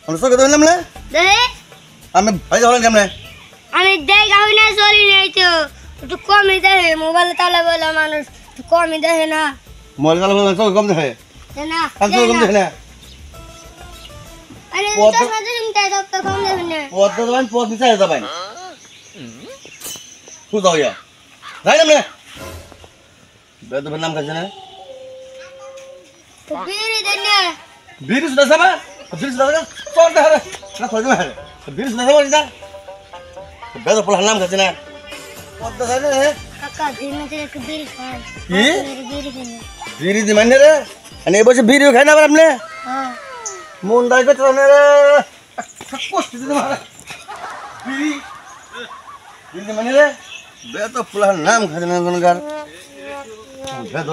আমি সব কথা বললাম না দেহে আমি ভাই হলাম কেমনে আমি দেখ আমি না চলি নাই তো একটু কমই দেহে মোবাইলে তাহলে বলে মানুষ একটু কমই দেহে না মোবাইল চালা বললাম সব কম দেখে না আমি সব কম দেখে না আরে পদ- তো সাথে শুনতে সব তো কম দেহে না পদ দেবেন পদ নিচে যাবেন খুব দাও ইয়া যাই না বেদবের নাম কাছে না তো বিড়ি দেন না বিড়ি সুদা সাবা বিড়ি সুদা চল দে হরে না কই দে বিড়ি সুদা সাবা দিদা বেদ পোলা নাম কাছে না পদ দেয় না কাকা দিন মধ্যে একটু বিড়ি খাই কি বিড়ি দেন বিড়ি দি মানে রে અને એ પછી বিড়িও খাই না আবার আপনি হ্যাঁ মন দাই করতে না রে কষ্ট দিতে মারা বিড়ি বিড়ি মানে রে বেদ পোলা নাম কাছে না গনগার বেদ